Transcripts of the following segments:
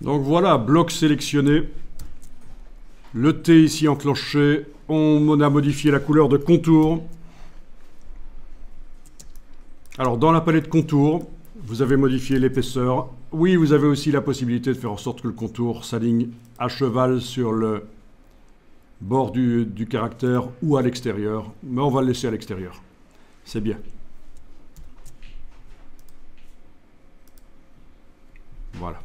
Donc voilà, bloc sélectionné. Le T ici enclenché. On a modifié la couleur de contour. Alors dans la palette contour, vous avez modifié l'épaisseur. Oui, vous avez aussi la possibilité de faire en sorte que le contour s'aligne à cheval sur le bord du caractère ou à l'extérieur. Mais on va le laisser à l'extérieur. C'est bien. Voilà.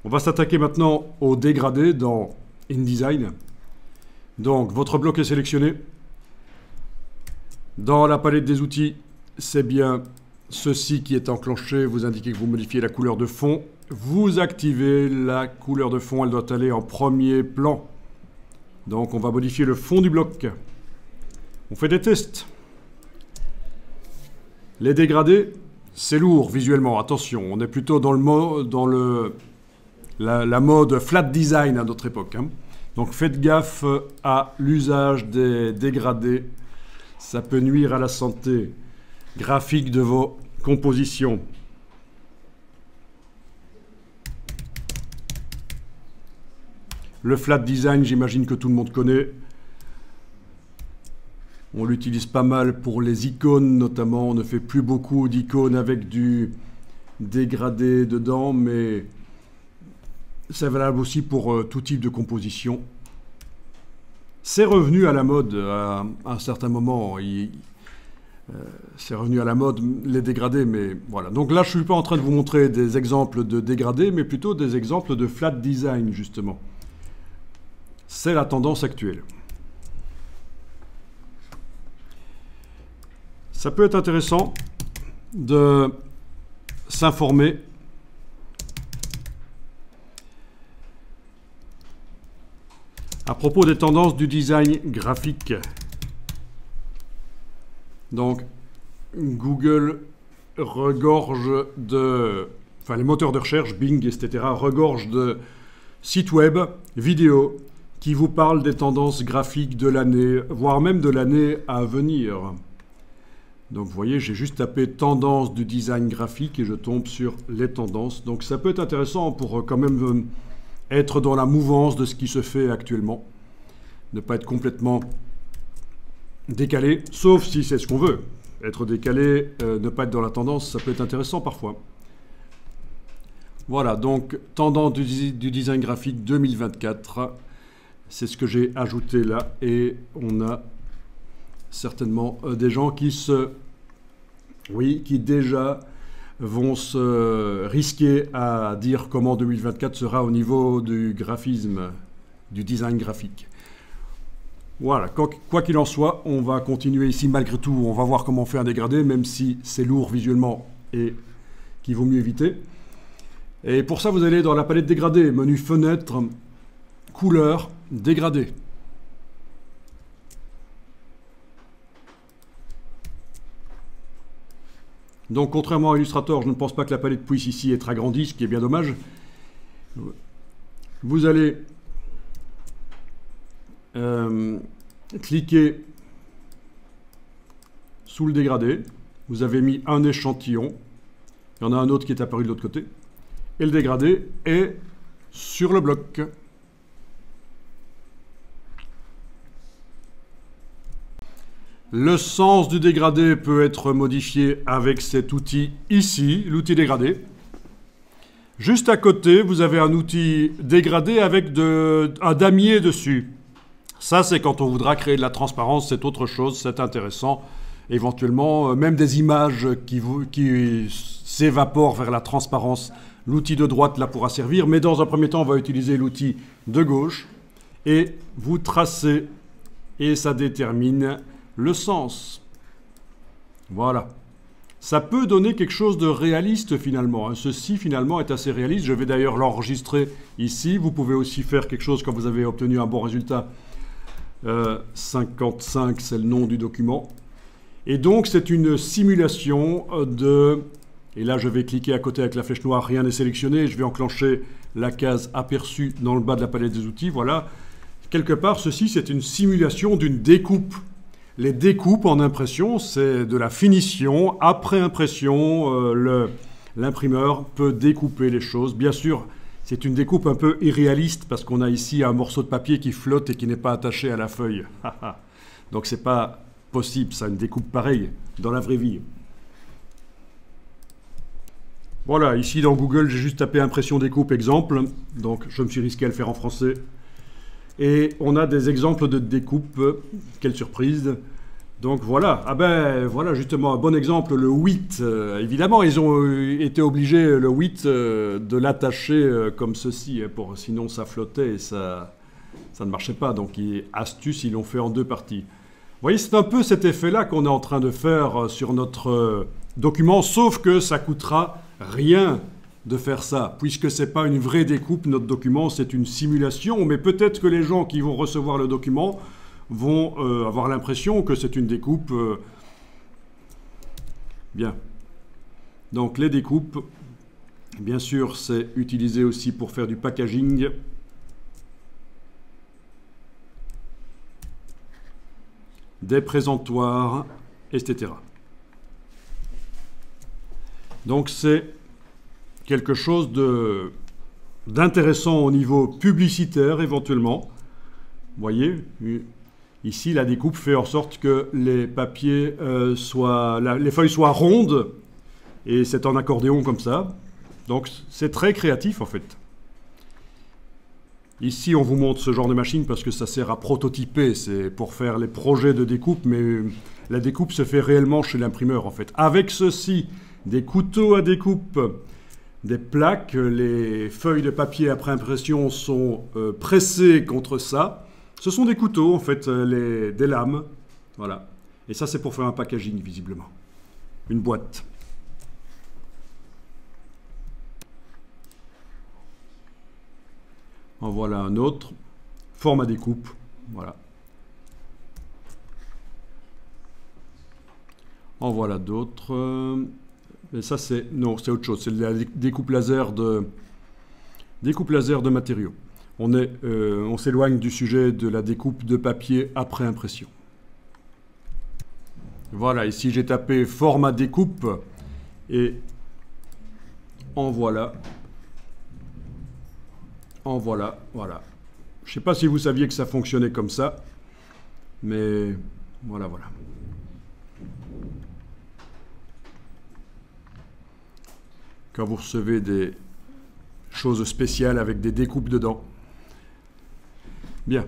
On va s'attaquer maintenant au dégradé dans InDesign. Donc, votre bloc est sélectionné. Dans la palette des outils, c'est bien ceci qui est enclenché. Vous indiquez que vous modifiez la couleur de fond. Vous activez la couleur de fond. Elle doit aller en premier plan. Donc, on va modifier le fond du bloc. On fait des tests. Les dégradés, c'est lourd visuellement. Attention, on est plutôt dans la mode flat design à notre époque. Donc faites gaffe à l'usage des dégradés. Ça peut nuire à la santé graphique de vos compositions. Le flat design, j'imagine que tout le monde connaît. On l'utilise pas mal pour les icônes notamment. On ne fait plus beaucoup d'icônes avec du dégradé dedans, mais c'est valable aussi pour tout type de composition. C'est revenu à la mode à un certain moment. C'est revenu à la mode les dégradés, mais voilà. Donc là, je ne suis pas en train de vous montrer des exemples de dégradés, mais plutôt des exemples de flat design, justement. C'est la tendance actuelle. Ça peut être intéressant de s'informer à propos des tendances du design graphique. Donc, Google regorge de... Enfin, les moteurs de recherche, Bing, etc., regorgent de sites web, vidéos, qui vous parlent des tendances graphiques de l'année, voire même de l'année à venir. Donc, vous voyez, j'ai juste tapé « tendance du design graphique » et je tombe sur les tendances. Donc, ça peut être intéressant pour quand même... être dans la mouvance de ce qui se fait actuellement. Ne pas être complètement décalé, sauf si c'est ce qu'on veut. Être décalé, ne pas être dans la tendance, ça peut être intéressant parfois. Voilà, donc tendance du design graphique 2024. C'est ce que j'ai ajouté là. Et on a certainement des gens qui déjà vont se risquer à dire comment 2024 sera au niveau du graphisme, du design graphique. Voilà, quoi qu'il en soit, on va continuer ici malgré tout. On va voir comment on fait un dégradé, même si c'est lourd visuellement et qu'il vaut mieux éviter. Et pour ça, vous allez dans la palette dégradé, menu fenêtre, couleur, dégradé. Donc, contrairement à Illustrator, je ne pense pas que la palette puisse ici être agrandie, ce qui est bien dommage. Vous allez cliquer sous le dégradé. Vous avez mis un échantillon. Il y en a un autre qui est apparu de l'autre côté. Et le dégradé est sur le bloc. Le sens du dégradé peut être modifié avec cet outil ici, l'outil dégradé. Juste à côté, vous avez un outil dégradé avec un damier dessus. Ça, c'est quand on voudra créer de la transparence, c'est autre chose, c'est intéressant. Éventuellement, même des images qui s'évaporent vers la transparence. L'outil de droite là pourra servir, mais dans un premier temps, on va utiliser l'outil de gauche. Et vous tracez, et ça détermine le sens. Voilà. Ça peut donner quelque chose de réaliste finalement. Ceci finalement est assez réaliste. Je vais d'ailleurs l'enregistrer ici. Vous pouvez aussi faire quelque chose quand vous avez obtenu un bon résultat. 55, c'est le nom du document. Et donc c'est une simulation de... Et là je vais cliquer à côté avec la flèche noire, rien n'est sélectionné. Je vais enclencher la case aperçue dans le bas de la palette des outils. Voilà. Quelque part, ceci c'est une simulation d'une découpe Les découpes en impression, c'est de la finition. Après impression, l'imprimeur peut découper les choses. Bien sûr, c'est une découpe un peu irréaliste parce qu'on a ici un morceau de papier qui flotte et qui n'est pas attaché à la feuille. Donc c'est pas possible, ça, une découpe pareille dans la vraie vie. Voilà, ici dans Google, j'ai juste tapé impression découpe exemple. Donc je me suis risqué à le faire en français. Et on a des exemples de découpe. Quelle surprise! Donc voilà, ah ben voilà justement un bon exemple, le 8. Évidemment, ils ont été obligés, le 8, de l'attacher comme ceci, sinon ça flottait et ça ne marchait pas. Donc astuce, ils l'ont fait en deux parties. Vous voyez, c'est un peu cet effet-là qu'on est en train de faire sur notre document, sauf que ça coûtera rien de faire ça, puisque ce n'est pas une vraie découpe, notre document, c'est une simulation, mais peut-être que les gens qui vont recevoir le document vont avoir l'impression que c'est une découpe. Bien. Donc les découpes, bien sûr, c'est utilisé aussi pour faire du packaging. Des présentoirs, etc. Donc c'est quelque chose d'intéressant au niveau publicitaire éventuellement. Vous voyez, ici la découpe fait en sorte que les papiers les feuilles soient rondes et c'est en accordéon comme ça. Donc c'est très créatif en fait. Ici on vous montre ce genre de machine parce que ça sert à prototyper, c'est pour faire les projets de découpe, mais la découpe se fait réellement chez l'imprimeur en fait. Avec ceci, des couteaux à découpe, des plaques, les feuilles de papier après impression sont pressées contre ça. Ce sont des couteaux, en fait, des lames. Voilà. Et ça, c'est pour faire un packaging, visiblement. Une boîte. En voilà un autre. Forme à découpe. Voilà. En voilà d'autres. Mais ça, c'est autre chose. C'est la découpe laser de matériaux. On s'éloigne du sujet de la découpe de papier après impression. Voilà, ici j'ai tapé format découpe et en voilà. En voilà, voilà. Je ne sais pas si vous saviez que ça fonctionnait comme ça, mais voilà, voilà. Quand vous recevez des choses spéciales avec des découpes dedans. Bien.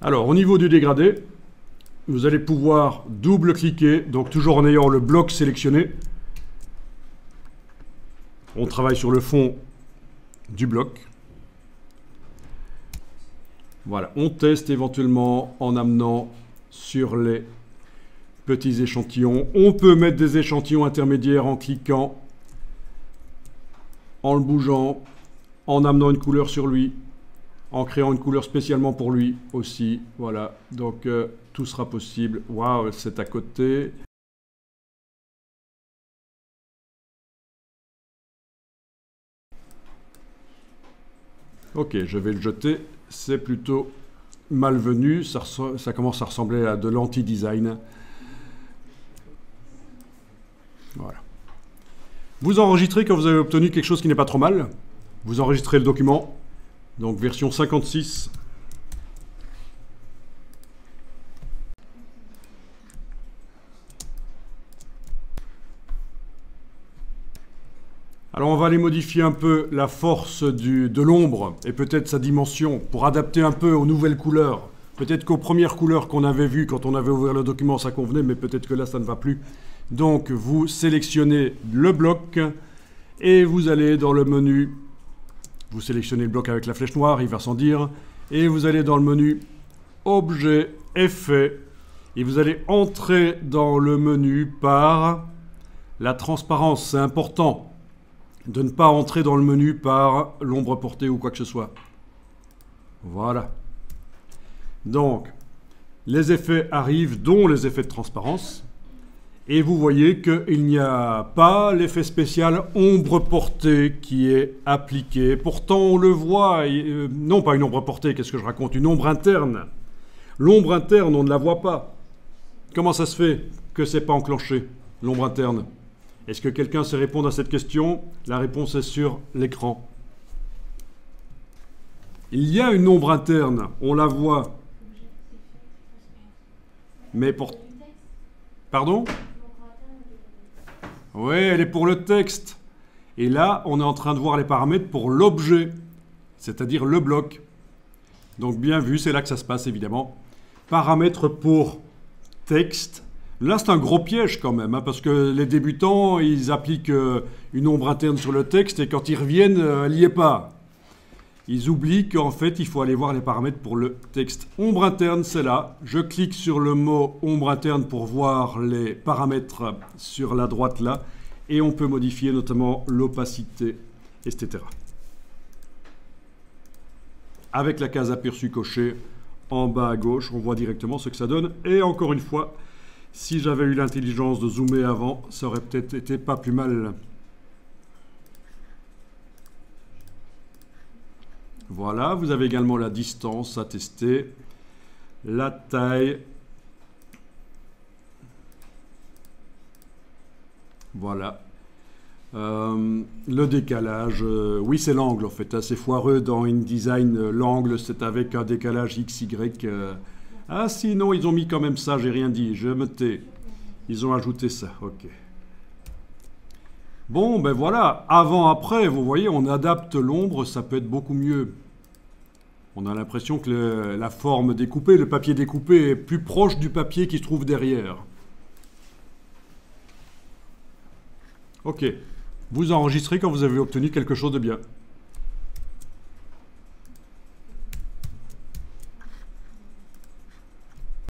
Alors, au niveau du dégradé, vous allez pouvoir double-cliquer, donc toujours en ayant le bloc sélectionné. On travaille sur le fond du bloc. Voilà, on teste éventuellement en amenant sur les petits échantillons. On peut mettre des échantillons intermédiaires en cliquant, en le bougeant, en amenant une couleur sur lui, en créant une couleur spécialement pour lui aussi. Voilà, donc tout sera possible. Waouh, c'est à côté. Ok, je vais le jeter. C'est plutôt malvenu. Ça commence à ressembler à de l'anti-design. Voilà. Vous enregistrez quand vous avez obtenu quelque chose qui n'est pas trop mal. Vous enregistrez le document. Donc version 56. Alors on va aller modifier un peu la force de l'ombre et peut-être sa dimension pour adapter un peu aux nouvelles couleurs. Peut-être qu'aux premières couleurs qu'on avait vues quand on avait ouvert le document ça convenait, mais peut-être que là ça ne va plus. Donc vous sélectionnez le bloc et vous allez dans le menu, vous sélectionnez le bloc avec la flèche noire, il va sans dire, et vous allez dans le menu Objet, Effets, et vous allez entrer dans le menu par la transparence. C'est important de ne pas entrer dans le menu par l'ombre portée ou quoi que ce soit. Voilà. Donc, les effets arrivent, dont les effets de transparence. Et vous voyez qu'il n'y a pas l'effet spécial ombre portée qui est appliqué. Pourtant, on le voit, non pas une ombre portée, qu'est-ce que je raconte, une ombre interne. L'ombre interne, on ne la voit pas. Comment ça se fait que ce n'est pas enclenché, l'ombre interne? Est-ce que quelqu'un sait répondre à cette question? La réponse est sur l'écran. Il y a une ombre interne, on la voit. Mais pour... Pardon? Oui, elle est pour le texte. Et là, on est en train de voir les paramètres pour l'objet, c'est-à-dire le bloc. Donc bien vu, c'est là que ça se passe évidemment. Paramètres pour texte. Là, c'est un gros piège quand même, hein, parce que les débutants, ils appliquent une ombre interne sur le texte et quand ils reviennent, elle n'y est pas. Ils oublient qu'en fait, il faut aller voir les paramètres pour le texte. Ombre interne, c'est là. Je clique sur le mot ombre interne pour voir les paramètres sur la droite là. Et on peut modifier notamment l'opacité, etc. Avec la case aperçu cochée en bas à gauche, on voit directement ce que ça donne. Et encore une fois, si j'avais eu l'intelligence de zoomer avant, ça aurait peut-être été pas plus mal. Voilà, vous avez également la distance à tester, la taille. Voilà. Le décalage, oui c'est l'angle en fait, c'est foireux dans InDesign, l'angle c'est avec un décalage XY. Ah sinon ils ont mis quand même ça, j'ai rien dit, je me tais. Ils ont ajouté ça, ok. Bon, ben voilà, avant-après, vous voyez, on adapte l'ombre, ça peut être beaucoup mieux. On a l'impression que la forme découpée, le papier découpé est plus proche du papier qui se trouve derrière. Ok, vous enregistrez quand vous avez obtenu quelque chose de bien.